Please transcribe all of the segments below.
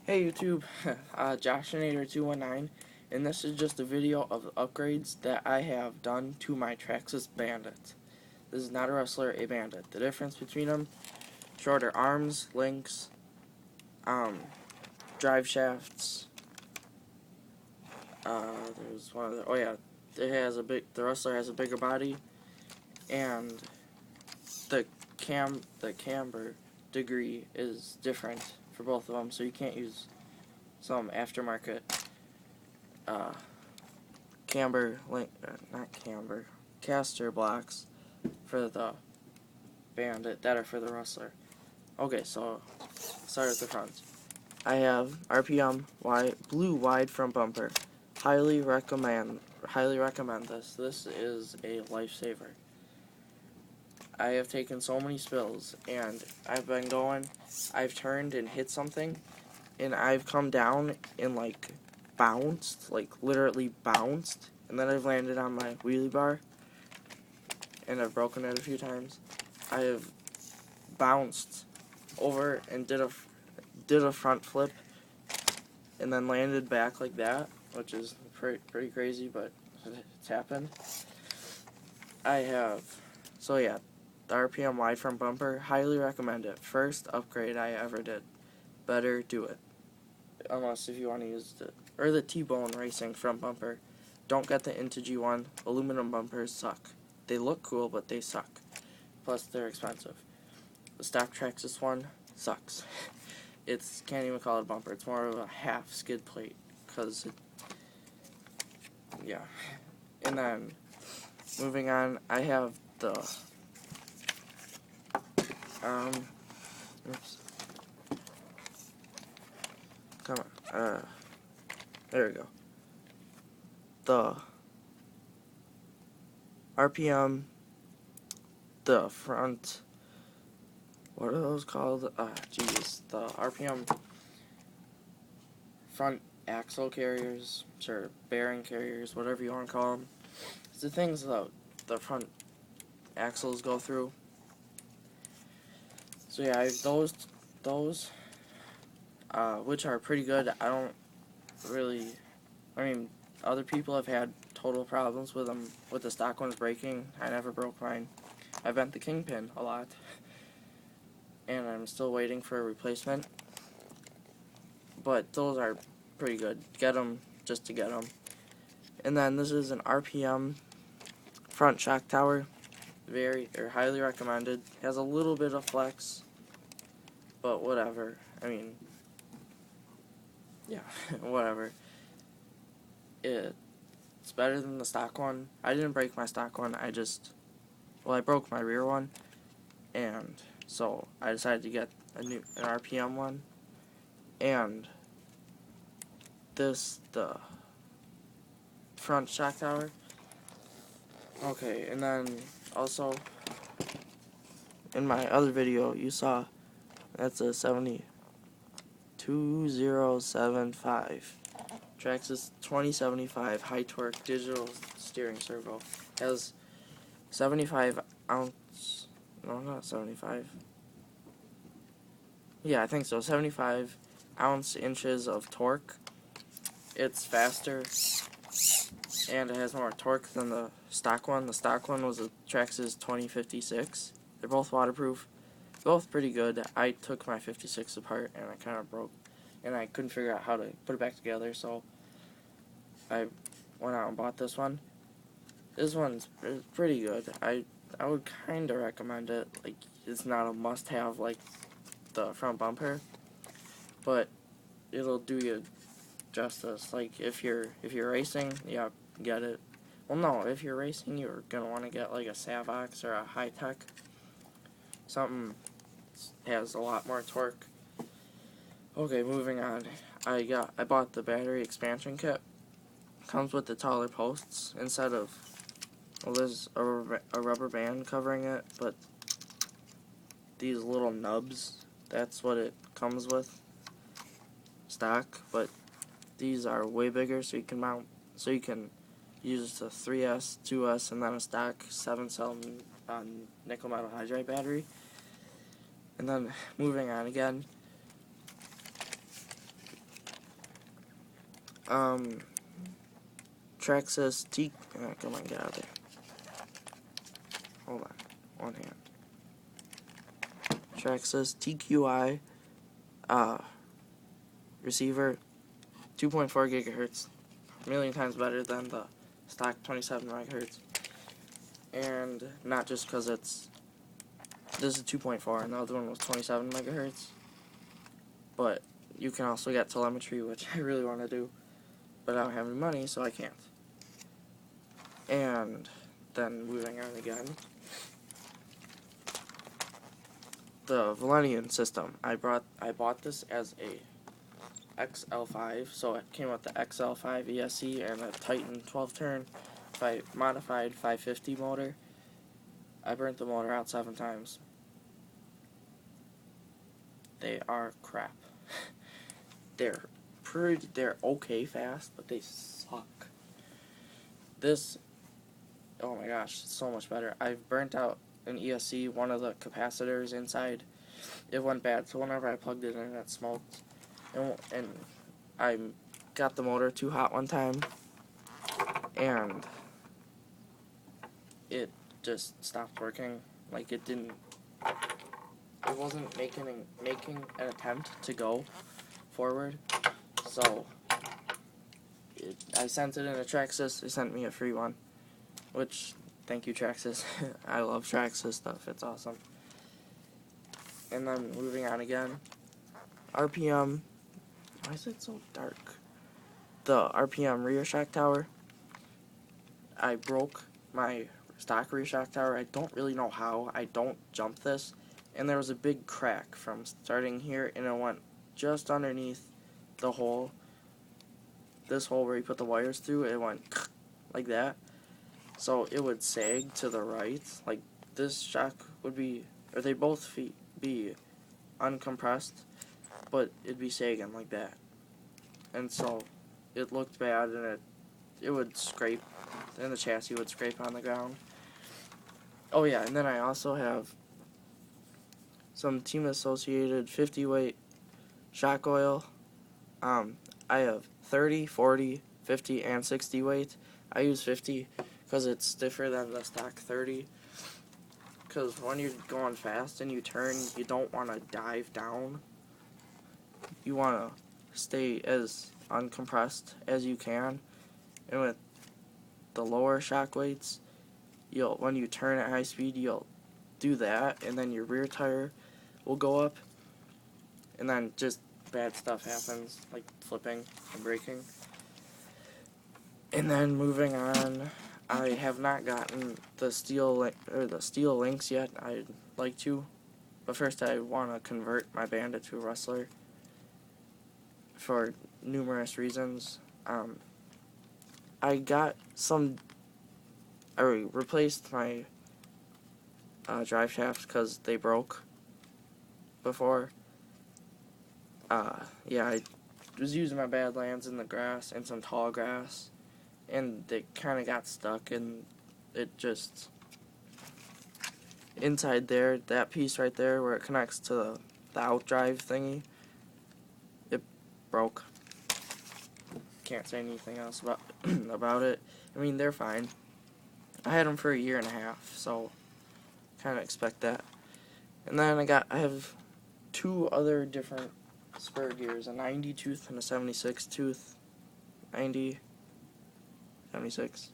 Hey YouTube, Joshinator219, and this is just a video of the upgrades that I have done to my Traxxas Bandit. This is not a Rustler, a Bandit. The difference between them: shorter arms, links, drive shafts. There's one other. Oh yeah, the Rustler has a bigger body, and the camber degree is different for both of them, so you can't use some aftermarket caster blocks for the Bandit that are for the Rustler. Okay, so start at the front. I have RPM blue wide front bumper. Highly recommend this. This is a lifesaver. I have taken so many spills, and I've turned and hit something, and I've come down and bounced, literally bounced, and then I've landed on my wheelie bar, and I've broken it a few times. I have bounced over and did a front flip, and then landed back like that, which is pretty crazy, but it's happened. So yeah, the RPM wide front bumper, highly recommend it. First upgrade I ever did. Better do it. Unless if you want to use the T-Bone Racing front bumper. Don't get the Integy one. Aluminum bumpers suck. They look cool, but they suck. Plus, they're expensive. The stock Traxxas one sucks. Can't even call it a bumper. It's more of a half skid plate. Yeah. And then, moving on, I have the, oops. Come on, there we go. The RPM, the front, what are those called? The RPM front axle carriers, sure, bearing carriers, whatever you want to call them. It's the things that the front axles go through. So yeah, I have those, which are pretty good. Other people have had total problems with them, with the stock ones breaking. I never broke mine. I bent the kingpin a lot, and I'm still waiting for a replacement. But those are pretty good. Get them just to get them. And then this is an RPM front shock tower. Highly recommended. Has a little bit of flex, but whatever. Yeah, whatever. It's better than the stock one. I didn't break my stock one. I broke my rear one, and so I decided to get an RPM one. And the front shock tower. Okay, and then also in my other video you saw that's a 2075 Traxxas 2075 high torque digital steering servo. Has 75 ounce, no, not 75. Yeah, I think so. 75 inches of torque. It's faster, and it has more torque than the stock one. The stock one was a Traxxas 2056. They're both waterproof, both pretty good. I took my 56 apart, and I kind of broke, and I couldn't figure out how to put it back together, so I went out and bought this one. This one's pretty good. I would kind of recommend it. It's not a must-have like the front bumper, but it'll do you justice. If you're racing, yeah, get it. Well, no, if you're racing, you're gonna want to get a Savox or a High Tech. Something has a lot more torque. Okay, moving on. I bought the battery expansion kit. Comes with the taller posts instead of, well, there's a rubber band covering it, but these little nubs, that's what it comes with stock, but these are way bigger, so you can use the 3S, 2S, and then a stock 7-cell nickel metal hydride battery. And then moving on again, Traxxas T. Come on, get out of there. Hold on, one hand. Traxxas TQI receiver, 2.4 gigahertz, a million times better than the stock 27 megahertz. And not just because this is 2.4 and the other one was 27 megahertz, but you can also get telemetry, which I really want to do, but I don't have any money, so I can't. And then moving on again, the Valenian system. I bought this as a XL5, so it came with the XL5 ESC and a Titan 12-turn modified 550 motor. I burnt the motor out 7 times. They are crap. They're okay fast, but they suck. This, oh my gosh, it's so much better. I've burnt out an ESC, one of the capacitors inside. It went bad, so whenever I plugged it in, it smoked. And I got the motor too hot one time, and it just stopped working. Like it wasn't making an attempt to go forward. So I sent it in a Traxxas. They sent me a free one, which, thank you, Traxxas. I love Traxxas stuff. It's awesome. And then moving on again, RPM. Why is it so dark? The RPM rear shock tower. I broke my stock rear shock tower. I don't really know how. I don't jump this. And there was a big crack from starting here, and it went just underneath the hole. This hole where you put the wires through, it went like that. So it would sag to the right. Like this shock would be, or they both be uncompressed, but it'd be sagging like that. And so it looked bad, and it would scrape, and the chassis would scrape on the ground. Oh yeah, and then I also have some Team Associated 50 weight shock oil. I have 30, 40, 50, and 60 weight. I use 50 because it's stiffer than the stock 30. Because when you're going fast and you turn, you don't want to dive down. You want to stay as uncompressed as you can. And with the lower shock weights, when you turn at high speed, you'll do that, and then your rear tire will go up, and then just bad stuff happens, like flipping and braking. And then moving on, I have not gotten the steel links yet. I'd like to, but first I want to convert my Bandit to a Rustler for numerous reasons. I replaced my drive shaft because they broke before. Yeah, I was using my Badlands in the grass and some tall grass, and they kind of got stuck, and it just, inside there, that piece right there where it connects to the outdrive thingy, it broke. Can't say anything else about it. I mean, they're fine. I had them for a year and a half, so kind of expect that. And then I have 2 other different spur gears, a 90 tooth and a 76 tooth. 90, 76.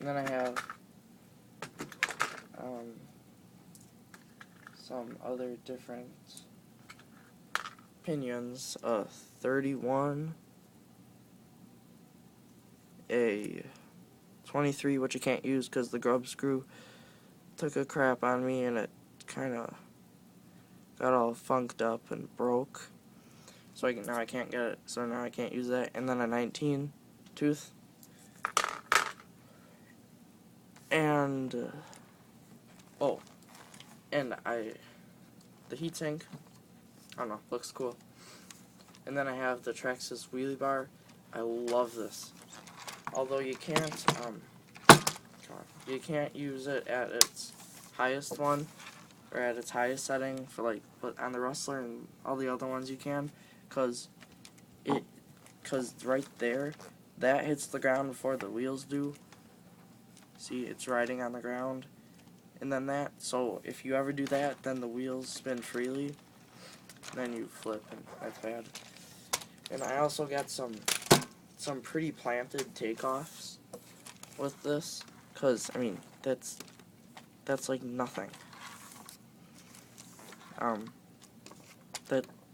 And then I have some other different pinions, a 31, a 23, which I can't use because the grub screw took a crap on me, and it kind of got all funked up and broke. So now I can't get it. So now I can't use that. And then a 19 tooth. And the heatsink. I don't know, looks cool. And then I have the Traxxas Wheelie bar. I love this. Although you can't use it at its highest one, or at its highest setting but on the Rustler and all the other ones you can, because because right there, that hits the ground before the wheels do. See, it's riding on the ground. And then that, so if you ever do that, then the wheels spin freely. And then you flip, and that's bad. And I also got some pretty planted takeoffs with this, because, I mean, that's like nothing.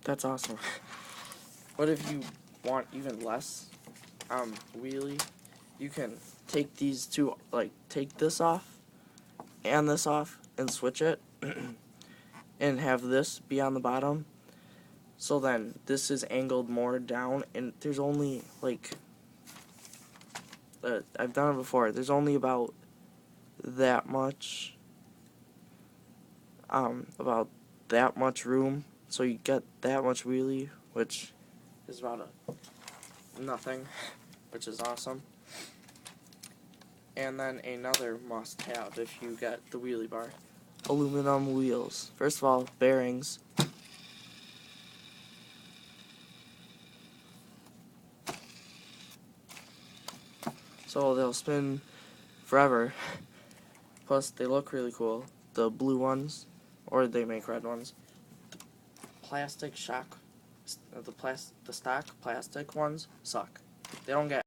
That's awesome. What if you want even less wheelie? You can take these two, like take this off and this off and switch it and have this be on the bottom. So then this is angled more down, and there's only like I've done it before. There's only about that much room, so you get that much wheelie, which is about nothing, which is awesome. And then another must-have if you get the wheelie bar: aluminum wheels. First of all, bearings. So they'll spin forever. Plus, they look really cool. The blue ones, or they make red ones. Plastic shock, the stock plastic ones suck. They don't get